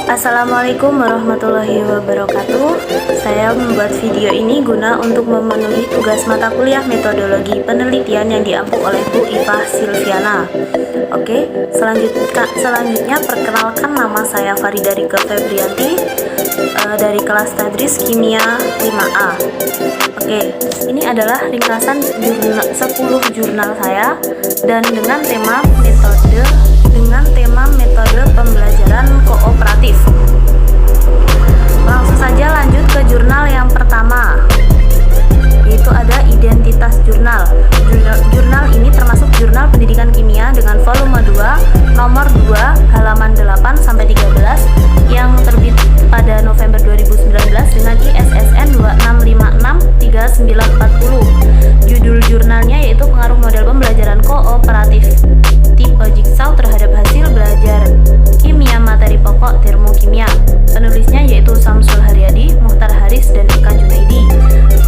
Assalamualaikum warahmatullahi wabarakatuh. Saya membuat video ini guna untuk memenuhi tugas mata kuliah metodologi penelitian yang diampu oleh Bu Ifah Silviana. Oke, selanjutnya perkenalkan, nama saya Farida Rika Febrianti dari kelas Tadris Kimia 5A. Oke, ini adalah ringkasan 10 jurnal saya dan dengan tema metode pembelajaran kooperatif. Langsung saja lanjut ke jurnal yang pertama, yaitu ada identitas jurnal. Jurnal ini termasuk jurnal pendidikan kimia dengan volume 2, nomor 2, halaman 8 sampai 13 yang terbit pada November 2019 dengan ISSN 26563940. Judul jurnalnya yaitu pengaruh model pembelajaran kooperatif tipe Jigsaw terhadap hasil belajar kimia materi pokok termokimia. Penulisnya yaitu Samsul Haryadi, Muhtar Haris, dan Eka Junaidi.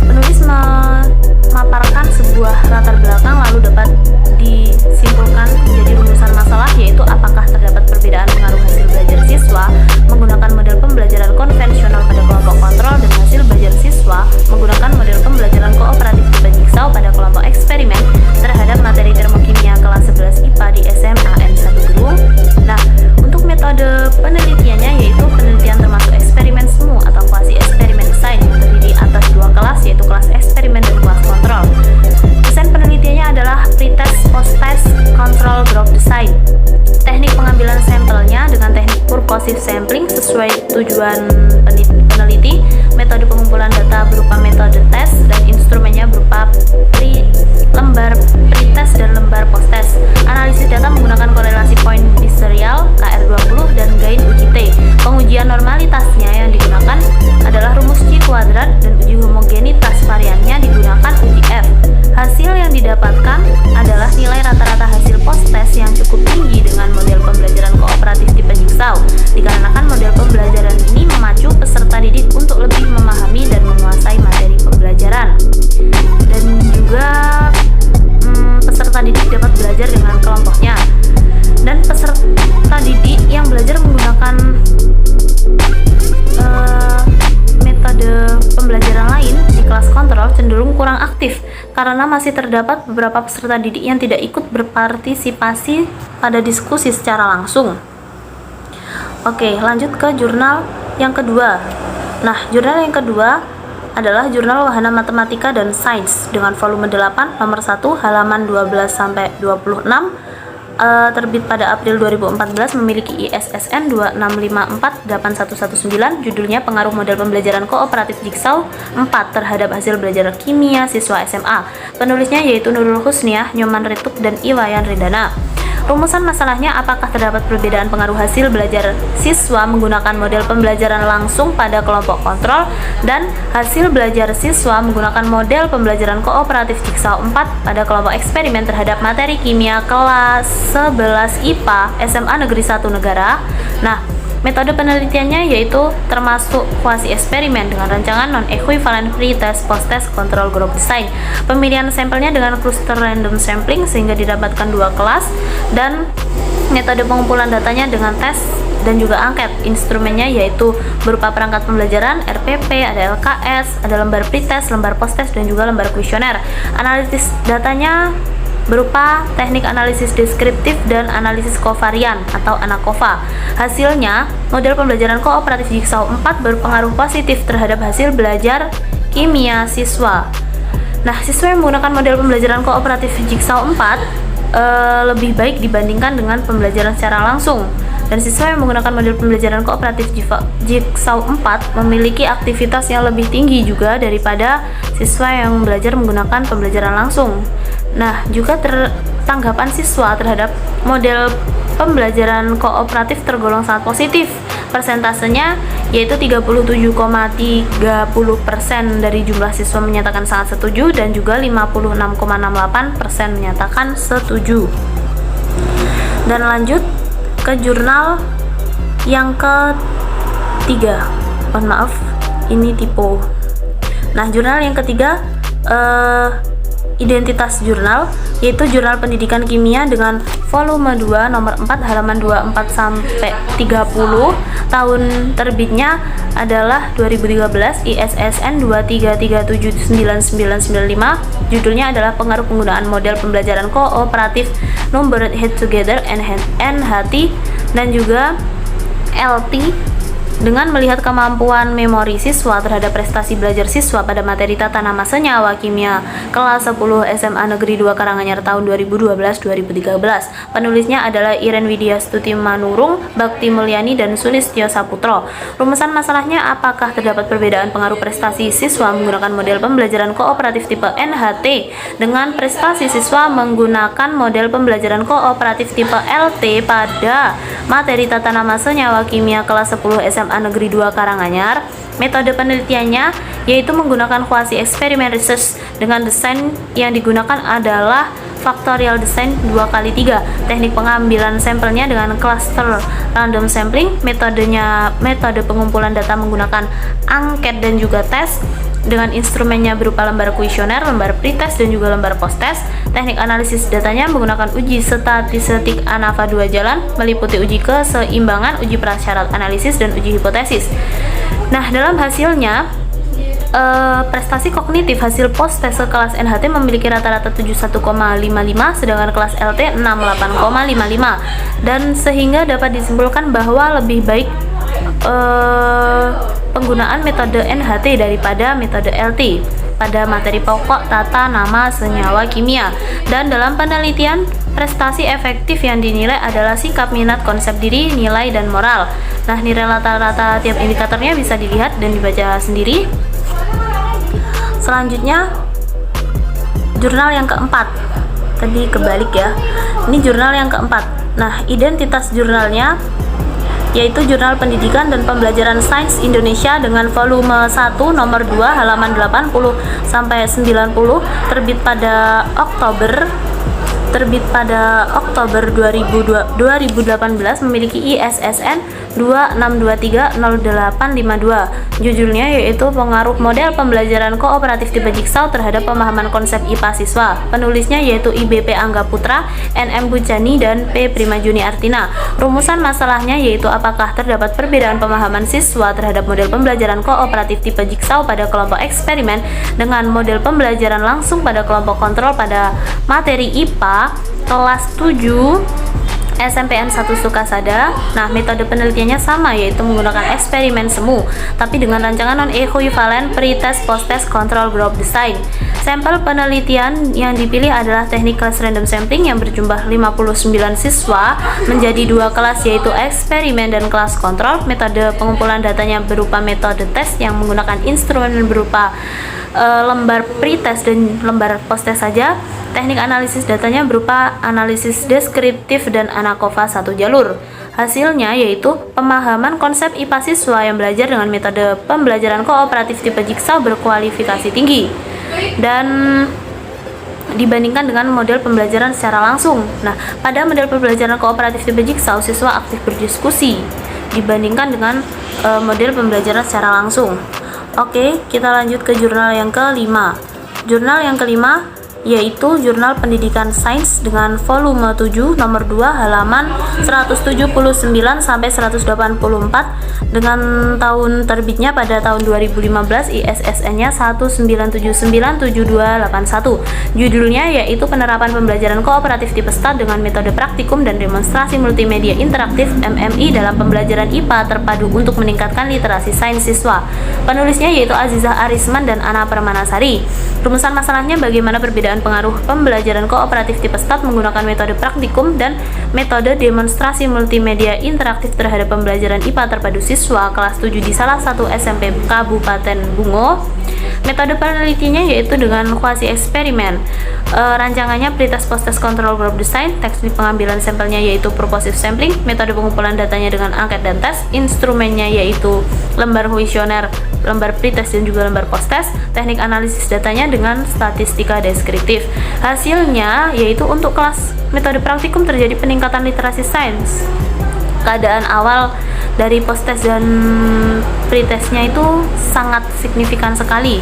Penulis memaparkan sebuah latar belakang lalu dapat disimpulkan menjadi rumusan masalah, yaitu apakah terdapat perbedaan pengaruh hasil belajar siswa menggunakan model pembelajaran konvensional pada kelompok kontrol dan hasil belajar siswa menggunakan model pembelajaran kooperatif tipe Jigsaw pada kelompok eksperimen terhadap materi termokimia kelas 11 IPA di SMA N1 Gedung. Nah, untuk metode penelitiannya yaitu penelitian termasuk eksperimen semu atau quasi eksperimen desain yang terdiri atas dua kelas, yaitu kelas eksperimen dan kelas kontrol. Desain penelitiannya adalah pretest, post-test, control group design. Teknik pengambilan sampelnya dengan teknik purposive sampling sesuai tujuan peneliti. Metode pengumpulan data berupa metode tes dan instrumennya berupa lembar pretest dan lembar post-test. Analisis data menggunakan korelasi point biserial KR20 dan gain uji T. Pengujian normalitasnya yang digunakan adalah rumus C kuadrat dan uji homogenitas variannya digunakan uji F. Hasil yang didapatkan adalah nilai rata-rata hasil post-test yang cukup tinggi dengan model pembelajaran kooperatif tipe Jigsaw, dikarenakan model pembelajaran ini memacu peserta didik untuk lebih memahami dan menguasai materi pembelajaran. Dan juga peserta didik dapat belajar dengan kelompoknya. Dan peserta didik yang belajar menggunakan metode pembelajaran lain di kelas kontrol cenderung kurang aktif karena masih terdapat beberapa peserta didik yang tidak ikut berpartisipasi pada diskusi secara langsung. Oke, lanjut ke jurnal yang kedua. Nah, jurnal yang kedua adalah Jurnal Wahana Matematika dan Sains dengan volume 8, nomor 1, halaman 12 sampai 26. Terbit pada April 2014, memiliki ISSN 265481119. Judulnya Pengaruh Model Pembelajaran Kooperatif Jigsaw 4 terhadap hasil belajar kimia siswa SMA. Penulisnya yaitu Nurul Husniah, Nyoman Rituk, dan Iwayan Ridana. Rumusan masalahnya, apakah terdapat perbedaan pengaruh hasil belajar siswa menggunakan model pembelajaran langsung pada kelompok kontrol dan hasil belajar siswa menggunakan model pembelajaran kooperatif Jigsaw 4 pada kelompok eksperimen terhadap materi kimia kelas 11 IPA SMA Negeri 1 Negara. Nah, metode penelitiannya yaitu termasuk quasi eksperimen dengan rancangan non-equivalent pre-test, post-test, control group design. Pemilihan sampelnya dengan cluster random sampling sehingga didapatkan dua kelas, dan metode pengumpulan datanya dengan tes dan juga angket. Instrumennya yaitu berupa perangkat pembelajaran, RPP, ada LKS, ada lembar pre-test, lembar post-test, dan juga lembar kuesioner. Analisis datanya berupa teknik analisis deskriptif dan analisis kovarian atau ANAKOVA. Hasilnya, model pembelajaran kooperatif Jigsaw 4 berpengaruh positif terhadap hasil belajar kimia siswa. Nah, siswa yang menggunakan model pembelajaran kooperatif Jigsaw 4 lebih baik dibandingkan dengan pembelajaran secara langsung. Dan siswa yang menggunakan model pembelajaran kooperatif Jigsaw 4 memiliki aktivitas yang lebih tinggi juga daripada siswa yang belajar menggunakan pembelajaran langsung. Nah, juga tanggapan siswa terhadap model pembelajaran kooperatif tergolong sangat positif. Persentasenya yaitu 37,30% dari jumlah siswa menyatakan sangat setuju dan juga 56,68% menyatakan setuju. Dan lanjut ke jurnal yang ketiga. Mohon maaf, ini typo. Nah, jurnal yang ketiga identitas jurnal, yaitu Jurnal Pendidikan Kimia dengan volume 2 nomor 4 halaman 24 sampai 30. Tahun terbitnya adalah 2013, ISSN 233799995. Judulnya adalah Pengaruh Penggunaan Model Pembelajaran Kooperatif Numbered Head Together NHT dan juga LT dengan melihat kemampuan memori siswa terhadap prestasi belajar siswa pada materi tata nama senyawa kimia kelas 10 SMA Negeri 2 Karanganyar tahun 2012-2013. Penulisnya adalah Iren Widya Stuti Manurung, Bakti Mulyani, dan Sulistyo Saputro. Rumusan masalahnya, apakah terdapat perbedaan pengaruh prestasi siswa menggunakan model pembelajaran kooperatif tipe NHT dengan prestasi siswa menggunakan model pembelajaran kooperatif tipe LT pada materi tata nama senyawa kimia kelas 10 SMA Negeri 2 Karanganyar. Metode penelitiannya yaitu menggunakan kuasi eksperimen research dengan desain yang digunakan adalah factorial design 2x3. Teknik pengambilan sampelnya dengan cluster random sampling. Metode pengumpulan data menggunakan angket dan juga tes dengan instrumennya berupa lembar kuesioner, lembar pretest, dan juga lembar post-test. Teknik analisis datanya menggunakan uji statistik ANAVA 2 jalan, meliputi uji keseimbangan, uji prasyarat analisis, dan uji hipotesis. Nah, dalam hasilnya, prestasi kognitif hasil post-test kelas NHT memiliki rata-rata 71,55, sedangkan kelas LT 68,55, dan sehingga dapat disimpulkan bahwa lebih baik penggunaan metode NHT daripada metode LT pada materi pokok tata nama senyawa kimia. Dan dalam penelitian, prestasi efektif yang dinilai adalah sikap, minat, konsep diri, nilai, dan moral. Nah, nilai rata-rata tiap indikatornya bisa dilihat dan dibaca sendiri. Selanjutnya, jurnal yang keempat. Tadi kebalik ya. Ini jurnal yang keempat. Nah, identitas jurnalnya yaitu Jurnal Pendidikan dan Pembelajaran Sains Indonesia dengan volume 1 nomor 2 halaman 80 sampai 90, terbit pada Oktober 2018, memiliki ISSN 26230852. Judulnya yaitu Pengaruh Model Pembelajaran Kooperatif Tipe Jigsaw terhadap Pemahaman Konsep IPA Siswa. Penulisnya yaitu IBP Angga Putra, NM Bucani, dan P. Primajuni Artina. Rumusan masalahnya yaitu apakah terdapat perbedaan pemahaman siswa terhadap model pembelajaran kooperatif tipe Jigsaw pada kelompok eksperimen dengan model pembelajaran langsung pada kelompok kontrol pada materi IPA kelas 7 SMPN 1 Sukasada. Nah, metode penelitiannya sama, yaitu menggunakan eksperimen semu, tapi dengan rancangan non-equivalent pre-test, post-test, control group design. Sampel penelitian yang dipilih adalah teknik kelas random sampling yang berjumlah 59 siswa menjadi 2 kelas, yaitu eksperimen dan kelas kontrol. Metode pengumpulan datanya berupa metode tes yang menggunakan instrumen berupa lembar pre-test dan lembar post-test saja. Teknik analisis datanya berupa analisis deskriptif dan ANACOVA 1 jalur. Hasilnya yaitu pemahaman konsep IPA siswa yang belajar dengan metode pembelajaran kooperatif tipe Jigsaw berkualifikasi tinggi dan dibandingkan dengan model pembelajaran secara langsung. Nah, pada model pembelajaran kooperatif tipe Jigsaw, siswa aktif berdiskusi dibandingkan dengan model pembelajaran secara langsung. Oke, kita lanjut ke jurnal yang kelima. Jurnal yang kelima yaitu Jurnal Pendidikan Sains dengan volume 7 nomor 2 halaman 179 sampai 184 dengan tahun terbitnya pada tahun 2015, ISSN-nya 197972281. Judulnya yaitu Penerapan Pembelajaran Kooperatif Tipe STAT dengan Metode Praktikum dan Demonstrasi Multimedia Interaktif MMI dalam Pembelajaran IPA Terpadu untuk Meningkatkan Literasi Sains Siswa. Penulisnya yaitu Azizah Arisman dan Ana Permanasari. Rumusan masalahnya bagaimana perbedaan pengaruh pembelajaran kooperatif tipe STAT menggunakan metode praktikum dan metode demonstrasi multimedia interaktif terhadap pembelajaran IPA terpadu siswa kelas 7 di salah satu SMP Kabupaten Bungo. Metode penelitiannya yaitu dengan kuasi eksperimen. Rancangannya pretest, post-test, control group design. Teknik pengambilan sampelnya yaitu purposive sampling. Metode pengumpulan datanya dengan angket dan tes. Instrumennya yaitu lembar kuesioner, lembar pretest, dan juga lembar post-test. Teknik analisis datanya dengan statistika deskriptif. Hasilnya yaitu untuk kelas metode praktikum terjadi peningkatan literasi sains. Keadaan awal dari post-test dan pretestnya itu sangat signifikan sekali.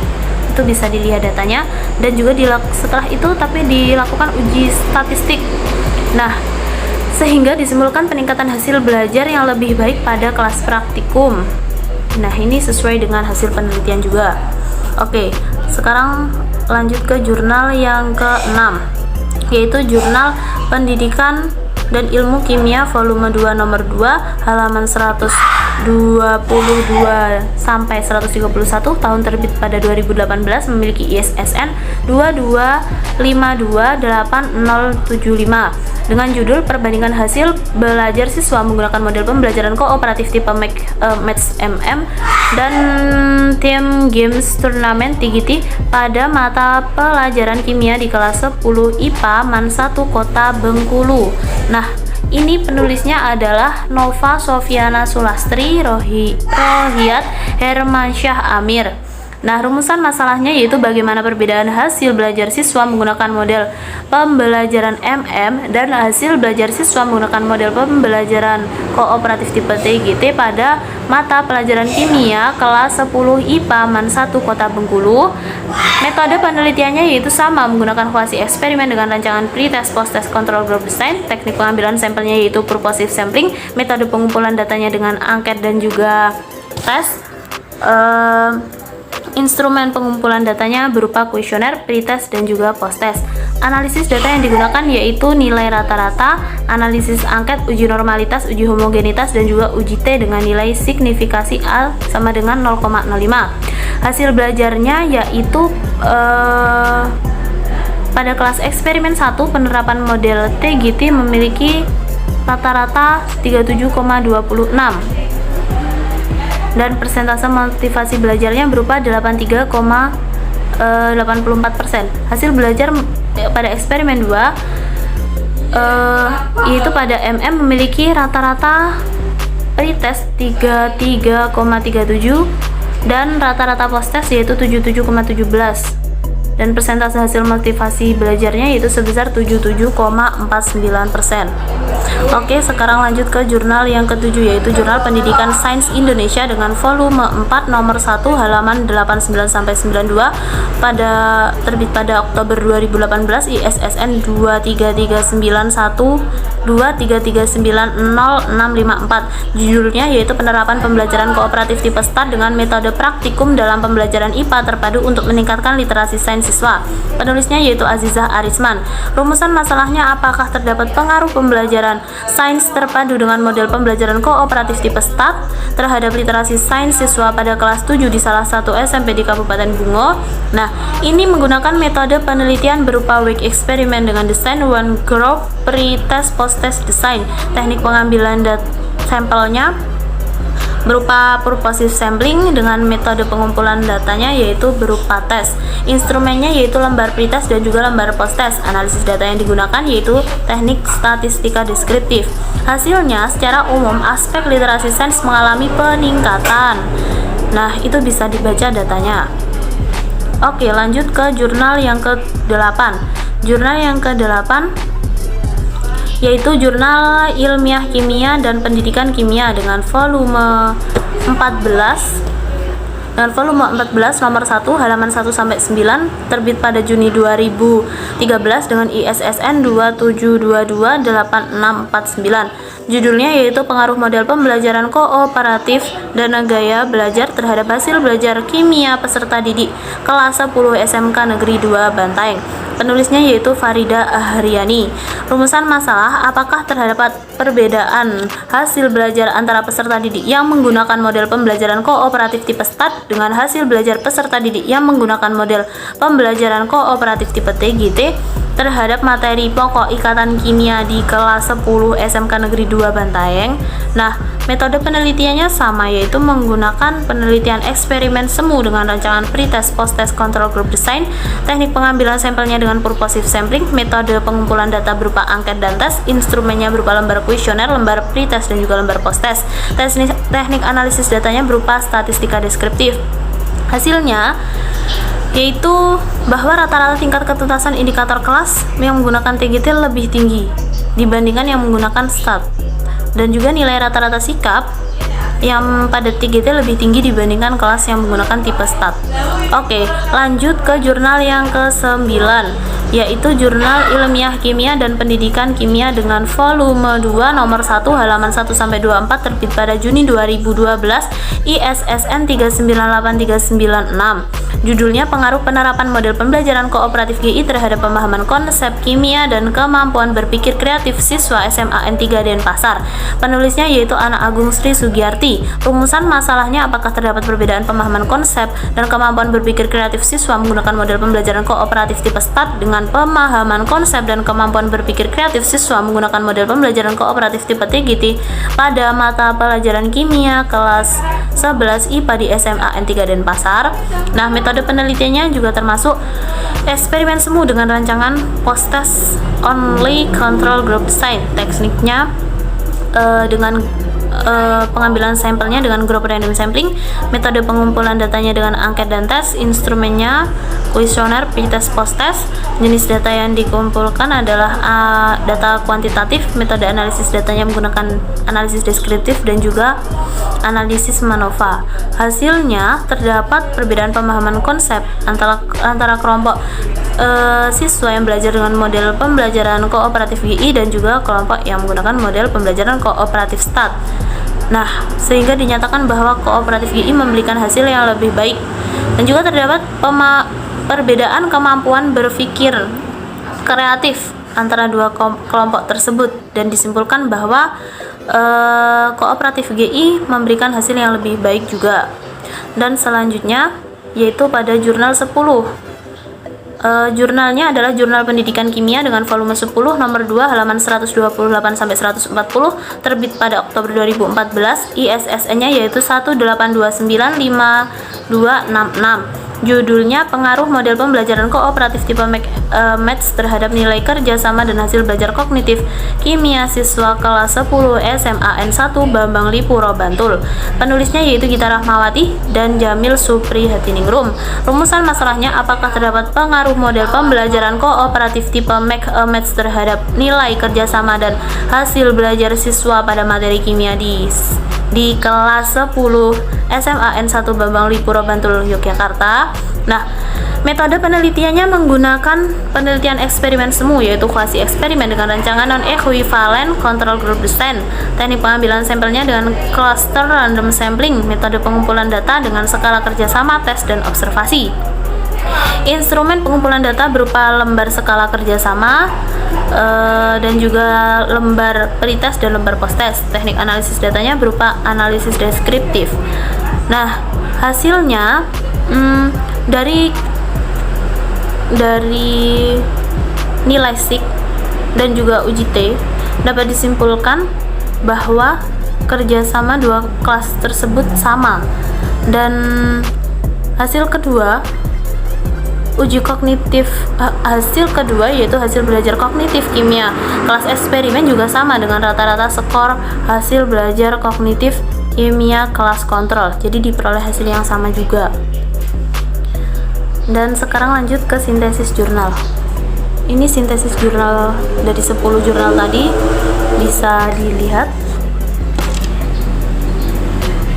itu bisa dilihat datanya, dan juga setelah itu tapi dilakukan uji statistik. Nah, sehingga disimpulkan peningkatan hasil belajar yang lebih baik pada kelas praktikum. Nah, ini sesuai dengan hasil penelitian juga. Oke, sekarang lanjut ke jurnal yang ke-6, yaitu Jurnal Pendidikan dan Ilmu Kimia volume 2 nomor 2 halaman 122 sampai 131, tahun terbit pada 2018, memiliki ISSN 225280075 dengan judul Perbandingan Hasil Belajar Siswa Menggunakan Model Pembelajaran Kooperatif Tipe Maths MM dan Team Games Turnamen TGT pada mata pelajaran kimia di kelas 10 IPA MAN 1 Kota Bengkulu. Nah, ini penulisnya adalah Nova Sofiana Sulastri Rohiyat Hermansyah Amir. Nah, rumusan masalahnya yaitu bagaimana perbedaan hasil belajar siswa menggunakan model pembelajaran MM dan hasil belajar siswa menggunakan model pembelajaran kooperatif tipe TGT pada mata pelajaran kimia kelas 10 IPA MAN 1 Kota Bengkulu. Metode penelitiannya yaitu sama, menggunakan kuasi eksperimen dengan rancangan pre-test, post-test, control group design. Teknik pengambilan sampelnya yaitu purposive sampling. Metode pengumpulan datanya dengan angket dan juga tes. Instrumen pengumpulan datanya berupa kuesioner, pretest, dan juga posttest. Analisis data yang digunakan yaitu nilai rata-rata, analisis angket, uji normalitas, uji homogenitas, dan juga uji T dengan nilai signifikasi A sama dengan 0,05. Hasil belajarnya yaitu pada kelas eksperimen 1 penerapan model TGT memiliki rata-rata 37,26 dan persentase motivasi belajarnya berupa 83,84%. Hasil belajar pada eksperimen 2 yaitu pada MM memiliki rata-rata pretest 33,37 dan rata-rata posttest yaitu 77,17 dan persentase hasil motivasi belajarnya yaitu sebesar 77,49%. Oke, sekarang lanjut ke jurnal yang ke-7, yaitu Jurnal Pendidikan Sains Indonesia dengan volume 4 nomor 1 halaman 89 sampai 92 terbit pada Oktober 2018, ISSN 2339123390654. Judulnya yaitu Penerapan Pembelajaran Kooperatif Tipe START dengan Metode Praktikum dalam Pembelajaran IPA Terpadu untuk Meningkatkan Literasi Sains Siswa. Penulisnya yaitu Azizah Arisman. Rumusan masalahnya, apakah terdapat pengaruh pembelajaran sains terpadu dengan model pembelajaran kooperatif tipe START terhadap literasi sains siswa pada kelas 7 di salah satu SMP di Kabupaten Bungo. Nah, ini menggunakan metode penelitian berupa week eksperimen dengan desain one group, pre-test, post-test design. Teknik pengambilan sampelnya berupa purposive sampling dengan metode pengumpulan datanya yaitu berupa tes. Instrumennya yaitu lembar pretest dan juga lembar posttest. Analisis data yang digunakan yaitu teknik statistika deskriptif. Hasilnya secara umum aspek literasi sains mengalami peningkatan. Nah, itu bisa dibaca datanya. Oke, lanjut ke jurnal yang ke-8. Jurnal yang ke-8 yaitu Jurnal Ilmiah Kimia dan Pendidikan Kimia dengan volume 14 nomor 1 halaman 1 sampai 9 terbit pada Juni 2013 dengan ISSN 272286649. Judulnya yaitu Pengaruh Model Pembelajaran Kooperatif dan Gaya Belajar terhadap Hasil Belajar Kimia Peserta Didik kelas 10 SMK Negeri 2 Bantaeng. Penulisnya yaitu Farida Ahriani. Rumusan masalah, apakah terdapat perbedaan hasil belajar antara peserta didik yang menggunakan model pembelajaran kooperatif tipe START dengan hasil belajar peserta didik yang menggunakan model pembelajaran kooperatif tipe TGT terhadap materi pokok ikatan kimia di kelas 10 SMK Negeri 2 Bantaeng. Nah, metode penelitiannya sama, yaitu menggunakan penelitian eksperimen semu dengan rancangan pre-test, post-test, control group design. Teknik pengambilan sampelnya dengan purposive sampling. Metode pengumpulan data berupa angket dan tes. Instrumennya berupa lembar kuesioner, lembar pre-test, dan juga lembar post-test. Teknik analisis datanya berupa statistika deskriptif. Hasilnya yaitu bahwa rata-rata tingkat ketuntasan indikator kelas yang menggunakan TGT lebih tinggi dibandingkan yang menggunakan START, dan juga nilai rata-rata sikap yang pada TGT lebih tinggi dibandingkan kelas yang menggunakan tipe stat. Oke, lanjut ke jurnal yang ke-9, yaitu Jurnal Ilmiah Kimia dan Pendidikan Kimia dengan volume 2 nomor 1 halaman 1-24 terbit pada Juni 2012, ISSN 398-396. Judulnya Pengaruh Penerapan Model Pembelajaran Kooperatif GI terhadap Pemahaman Konsep Kimia dan Kemampuan Berpikir Kreatif Siswa SMA N3 Denpasar. Penulisnya yaitu Ana Agung Sri Sugiyarti. Rumusan masalahnya, apakah terdapat perbedaan pemahaman konsep dan kemampuan berpikir kreatif siswa menggunakan model pembelajaran kooperatif tipe STAT dengan pemahaman konsep dan kemampuan berpikir kreatif siswa menggunakan model pembelajaran kooperatif tipe TGT pada mata pelajaran kimia kelas 11 IPA di SMA N3 Denpasar. Nah, metode penelitiannya juga termasuk eksperimen semu dengan rancangan post-test only control group design. Tekniknya dengan pengambilan sampelnya dengan grup random sampling, metode pengumpulan datanya dengan angket dan tes, instrumennya kuesioner, pretest, post-test. Jenis data yang dikumpulkan adalah data kuantitatif, metode analisis datanya menggunakan analisis deskriptif dan juga analisis MANOVA. Hasilnya terdapat perbedaan pemahaman konsep antara kelompok siswa yang belajar dengan model pembelajaran kooperatif GI dan juga kelompok yang menggunakan model pembelajaran kooperatif STAT. Nah, sehingga dinyatakan bahwa kooperatif GI memberikan hasil yang lebih baik, dan juga terdapat perbedaan kemampuan berpikir kreatif antara dua kelompok tersebut, dan disimpulkan bahwa kooperatif GI memberikan hasil yang lebih baik juga. Dan selanjutnya yaitu pada jurnal 10. Jurnalnya adalah Jurnal Pendidikan Kimia dengan volume 10 nomor 2 halaman 128-140 terbit pada Oktober 2014, ISSN-nya yaitu 182952666. Judulnya Pengaruh Model Pembelajaran Kooperatif Tipe Maths terhadap Nilai Kerjasama dan Hasil Belajar Kognitif Kimia Siswa Kelas 10 SMA N1 Bambang Lipuro, Bantul. Penulisnya yaitu Gita Rahmawati dan Jamil Supri Hatiningrum. Rumusan masalahnya, apakah terdapat pengaruh model pembelajaran kooperatif tipe Maths terhadap nilai kerjasama dan hasil belajar siswa pada materi kimia di kelas 10 SMA N1 Bambang Lipuro, Bantul, Yogyakarta. Nah, metode penelitiannya menggunakan penelitian eksperimen semu, yaitu kuasi eksperimen dengan rancangan non-equivalen control group design. Teknik pengambilan sampelnya dengan cluster random sampling, metode pengumpulan data dengan skala kerjasama, tes, dan observasi. Instrumen pengumpulan data berupa lembar skala kerjasama dan juga lembar pretest dan lembar post-test. Teknik analisis datanya berupa analisis deskriptif. Nah, hasilnya dari nilai SIK dan juga UJT dapat disimpulkan bahwa kerjasama dua kelas tersebut sama, dan hasil kedua yaitu hasil belajar kognitif kimia kelas eksperimen juga sama dengan rata-rata skor hasil belajar kognitif kimia kelas kontrol, jadi diperoleh hasil yang sama juga. Dan sekarang lanjut ke sintesis jurnal. Ini sintesis jurnal dari 10 jurnal tadi, bisa dilihat,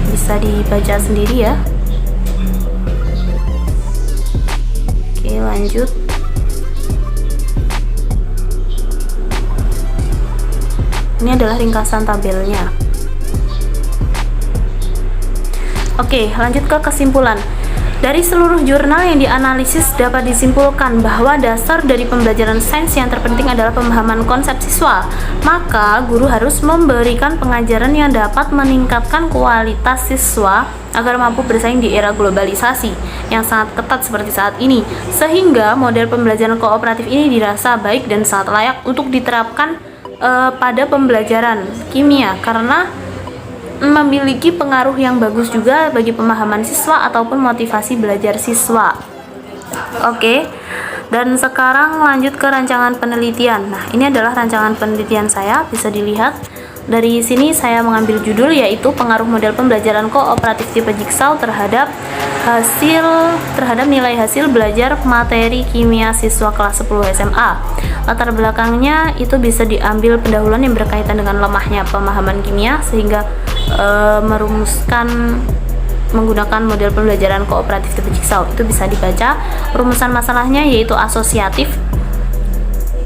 bisa dibaca sendiri ya. Oke, lanjut. Ini adalah ringkasan tabelnya. Oke, lanjut ke kesimpulan. Dari seluruh jurnal yang dianalisis dapat disimpulkan bahwa dasar dari pembelajaran sains yang terpenting adalah pemahaman konsep siswa. Maka, guru harus memberikan pengajaran yang dapat meningkatkan kualitas siswa agar mampu bersaing di era globalisasi yang sangat ketat seperti saat ini. Sehingga model pembelajaran kooperatif ini dirasa baik dan sangat layak untuk diterapkan pada pembelajaran kimia karena memiliki pengaruh yang bagus juga bagi pemahaman siswa ataupun motivasi belajar siswa. Oke, dan sekarang lanjut ke rancangan penelitian. Nah, ini adalah rancangan penelitian saya, bisa dilihat. Dari sini saya mengambil judul yaitu Pengaruh Model Pembelajaran Kooperatif Tipe Jigsaw terhadap nilai hasil belajar materi kimia siswa kelas 10 SMA. Latar belakangnya itu bisa diambil pendahuluan yang berkaitan dengan lemahnya pemahaman kimia sehingga merumuskan menggunakan model pembelajaran kooperatif tipe Jigsaw. Itu bisa dibaca. Rumusan masalahnya yaitu asosiatif.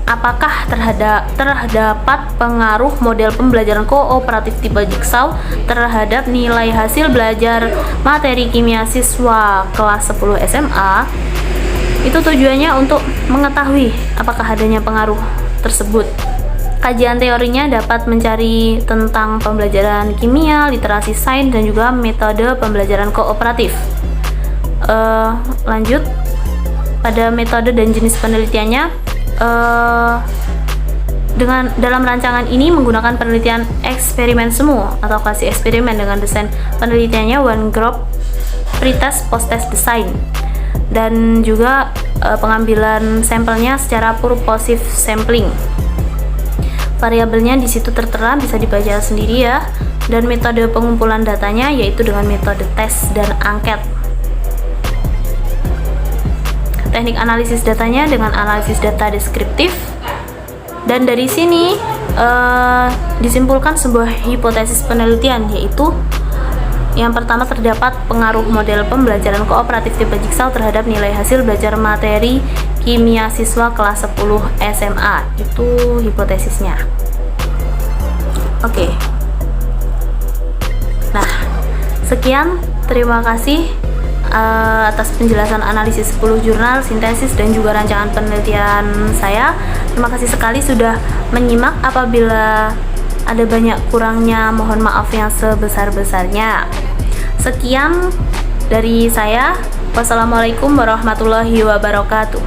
Apakah terdapat pengaruh model pembelajaran kooperatif tipe Jigsaw terhadap nilai hasil belajar materi kimia siswa kelas 10 SMA? Itu tujuannya untuk mengetahui apakah adanya pengaruh tersebut. Kajian teorinya dapat mencari tentang pembelajaran kimia, literasi sains, dan juga metode pembelajaran kooperatif. Lanjut, pada metode dan jenis penelitiannya, dalam rancangan ini menggunakan penelitian eksperimen semu atau quasi eksperimen dengan desain penelitiannya one group, pretest, post-test design, dan juga pengambilan sampelnya secara purposive sampling. Variabelnya di situ tertera, bisa dibaca sendiri ya. Dan metode pengumpulan datanya yaitu dengan metode tes dan angket. Teknik analisis datanya dengan analisis data deskriptif. Dan dari sini disimpulkan sebuah hipotesis penelitian, yaitu yang pertama, terdapat pengaruh model pembelajaran kooperatif tipe Jigsaw terhadap nilai hasil belajar materi kimia siswa kelas 10 SMA. Itu hipotesisnya. Oke. Nah, sekian. Terima kasih atas penjelasan analisis 10 jurnal, sintesis, dan juga rancangan penelitian saya. Terima kasih sekali sudah menyimak. Apabila ada banyak kurangnya, mohon maaf yang sebesar-besarnya. Sekian dari saya. Wassalamualaikum warahmatullahi wabarakatuh.